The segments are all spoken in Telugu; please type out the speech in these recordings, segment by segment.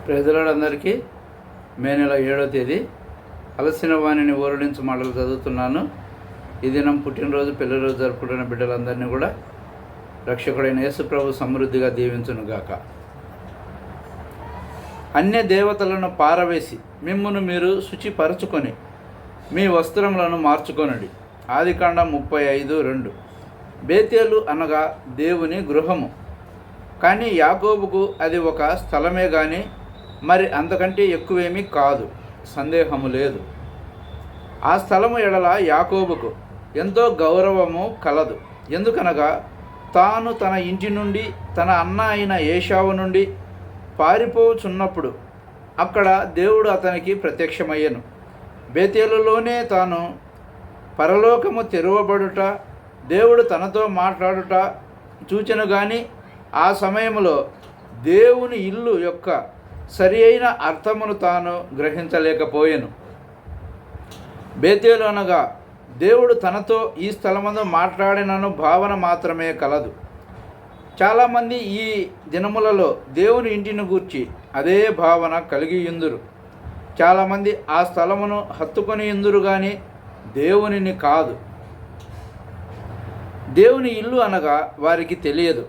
ప్రజలందరికీ మే నెల 7వ తేదీ అలసిన వాణిని ఓరడించు మాటలు చదువుతున్నాను. ఈ దినం పుట్టినరోజు పెళ్లిరోజు జరుపుకుంటున్న బిడ్డలందరినీ కూడా రక్షకుడైన యేసు ప్రభు సమృద్ధిగా దీవించునుగాక. అన్య దేవతలను పారవేసి మిమ్మును మీరు శుచిపరచుకొని మీ వస్త్రములను మార్చుకొనడి. ఆదికాండం 35:2. బేతేలు అనగా దేవుని గృహము. కానీ యాకోబుకు అది ఒక స్థలమే కానీ మరి అంతకంటే ఎక్కువేమీ కాదు, సందేహము లేదు. ఆ స్థలము ఎడల యాకోబుకు ఎంతో గౌరవము కలదు. ఎందుకనగా తాను తన ఇంటి నుండి తన అన్న అయిన ఏశావు నుండి పారిపోచున్నప్పుడు అక్కడ దేవుడు అతనికి ప్రత్యక్షమయ్యను. బేతేలులోనే తాను పరలోకము తెరవబడుట, దేవుడు తనతో మాట్లాడుట చూచెను. కానీ ఆ సమయంలో దేవుని ఇల్లు యొక్క సరి అయిన అర్థమును తాను గ్రహించలేకపోయాను. బేతేలు అనగా దేవుడు తనతో ఈ స్థలమందు మాట్లాడినను భావన మాత్రమే కలదు. చాలామంది ఈ దినములలో దేవుని ఇంటిని గూర్చి అదే భావన కలిగి యుందురు. చాలామంది ఆ స్థలమును హత్తుకొని యుందురు కానీ దేవునిని కాదు. దేవుని ఇల్లు అనగా వారికి తెలియదు.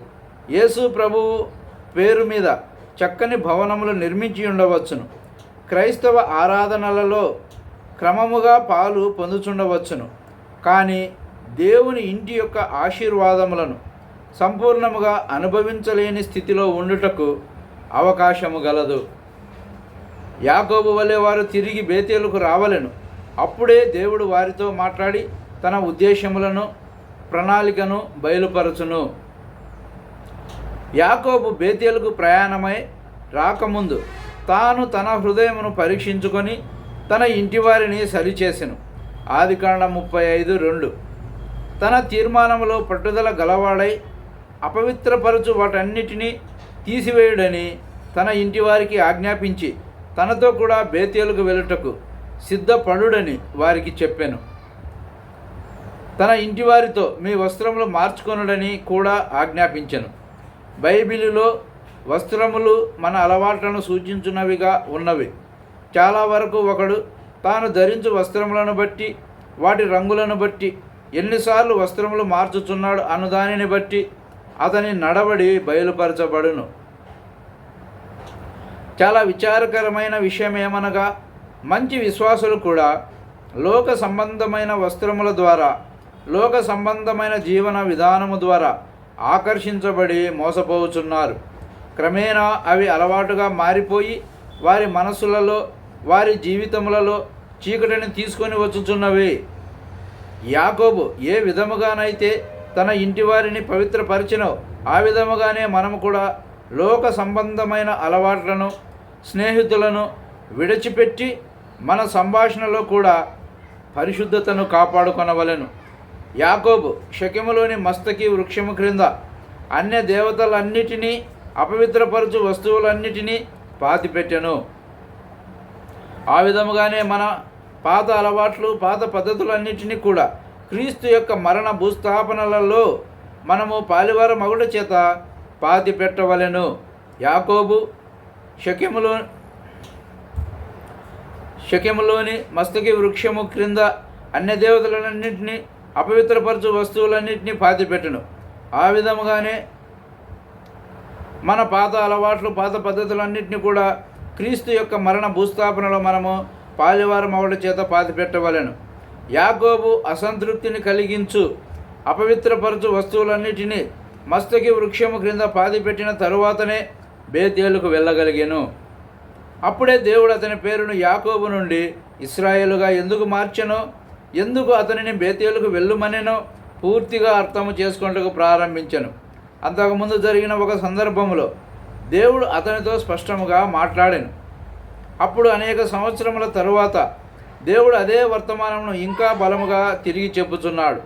యేసు ప్రభువు పేరు మీద చక్కని భవనములు నిర్మించి ఉండవచ్చును. క్రైస్తవ ఆరాధనలలో క్రమముగా పాలు పొందుచుండవచ్చును. కానీ దేవుని ఇంటి యొక్క ఆశీర్వాదములను సంపూర్ణముగా అనుభవించలేని స్థితిలో ఉండుటకు అవకాశము గలదు. యాకోబు వలె వారు తిరిగి బేతేలుకు రావలెను. అప్పుడే దేవుడు వారితో మాట్లాడి తన ఉద్దేశములను ప్రణాళికను బయలుపరచును. యాకోబు బేతేలుకు ప్రయాణమై రాకముందు తాను తన హృదయమును పరీక్షించుకొని తన ఇంటివారిని సరిచేసెను. ఆదికాండం 35:2. తన తీర్మానములో పట్టుదల గలవాడై అపవిత్రపరచు వాటన్నిటినీ తీసివేయుడని తన ఇంటివారికి ఆజ్ఞాపించి తనతో కూడా బేతేలుకు వెళ్ళుటకు సిద్ధపడుడని వారికి చెప్పెను. తన ఇంటివారితో మీ వస్త్రములు మార్చుకొనుడని కూడా ఆజ్ఞాపించెను. బైబిలులో వస్త్రములు మన అలవాట్లను సూచించున్నవిగా ఉన్నవి. చాలా వరకు ఒకడు తాను ధరించు వస్త్రములను బట్టి, వాటి రంగులను బట్టి, ఎన్నిసార్లు వస్త్రములు మార్చుచున్నాడు అను దానిని బట్టి అతని నడవడి బయలుపరచబడును. చాలా విచారకరమైన విషయం ఏమనగా మంచి విశ్వాసులు కూడా లోక సంబంధమైన వస్త్రముల ద్వారా, లోక సంబంధమైన జీవన విధానము ద్వారా ఆకర్షించబడి మోసపోవుచున్నారు. క్రమేణా అవి అలవాటుగా మారిపోయి వారి మనసులలో, వారి జీవితములలో చీకటిని తీసుకొని వచ్చుచున్నవి. యాకోబు ఏ విధముగానైతే తన ఇంటి వారిని పవిత్రపరిచినో ఆ విధముగానే మనము కూడా లోక సంబంధమైన అలవాట్లను, స్నేహితులను విడిచిపెట్టి మన సంభాషణలో కూడా పరిశుద్ధతను కాపాడుకొనవలెను. యాకోబు షెకెములోని మస్తకి వృక్షము క్రింద అన్య దేవతలన్నిటినీ, అపవిత్రపరచు వస్తువులన్నిటినీ పాతిపెట్టెను. ఆ విధముగానే మన పాత అలవాట్లు, పాత పద్ధతులన్నిటినీ కూడా క్రీస్తు యొక్క మరణ భూస్థాపనలలో మనము పాలివార మగుడ చేత పాతిపెట్టవలెను. యాకోబు షెకెములోని మస్తకి వృక్షము క్రింద అన్య దేవతలన్నింటినీ, అపవిత్రపరచు వస్తువులన్నింటినీ పాతిపెట్టెను. ఆ విధముగానే మన పాత అలవాట్లు, పాత పద్ధతులన్నింటినీ కూడా క్రీస్తు యొక్క మరణ భూస్థాపనలో మనము పాలివారం అవడ చేత పాతిపెట్టవలెను. యాకోబు అసంతృప్తిని కలిగించు అపవిత్రపరచు వస్తువులన్నిటినీ మస్తకి వృక్షము క్రింద పాతిపెట్టిన తరువాతనే బేతేలుకు వెళ్ళగలిగాను. అప్పుడే దేవుడు అతని పేరును యాకోబు నుండి ఇశ్రాయేలుగా ఎందుకు మార్చెనో, ఎందుకు అతనిని బేతేలుకు వెళ్ళుమనెనో పూర్తిగా అర్థము చేసుకొనుటకు ప్రారంభించెను. అంతకుముందు జరిగిన ఒక సందర్భంలో దేవుడు అతనితో స్పష్టముగా మాట్లాడాను. అప్పుడు అనేక సంవత్సరముల తరువాత దేవుడు అదే వర్తమానమును ఇంకా బలముగా తిరిగి చెప్పుచున్నాడు.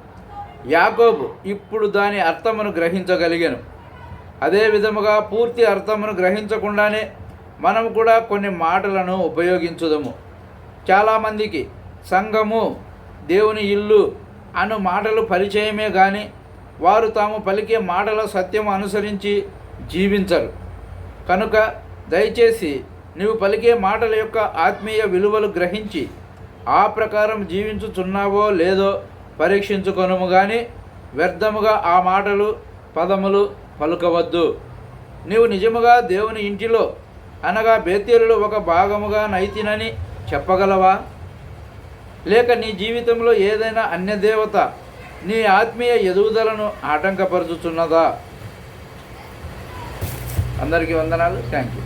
యాకోబు ఇప్పుడు దాని అర్థమును గ్రహించగలిగాను. అదే విధముగా పూర్తి అర్థమును గ్రహించకుండానే మనము కూడా కొన్ని మాటలను ఉపయోగించుదము. చాలామందికి సంఘము, దేవుని ఇల్లు అను మాటలు పరిచయమే కానీ వారు తాము పలికే మాటల సత్యము అనుసరించి జీవించరు. కనుక దయచేసి నీవు పలికే మాటల యొక్క ఆత్మీయ విలువలు గ్రహించి ఆ ప్రకారం జీవించుచున్నావో లేదో పరీక్షించుకొనుము గాని వ్యర్థముగా ఆ మాటలు పదములు పలుకవద్దు. నీవు నిజముగా దేవుని ఇంటిలో అనగా బేతేలులో ఒక భాగముగా నైతినని చెప్పగలవా? లేక నీ జీవితంలో ఏదైనా అన్యదేవత నీ ఆత్మీయ ఎదుగుదలను ఆటంకపరుచుతున్నదా? అందరికీ వందనాలు. Thank you.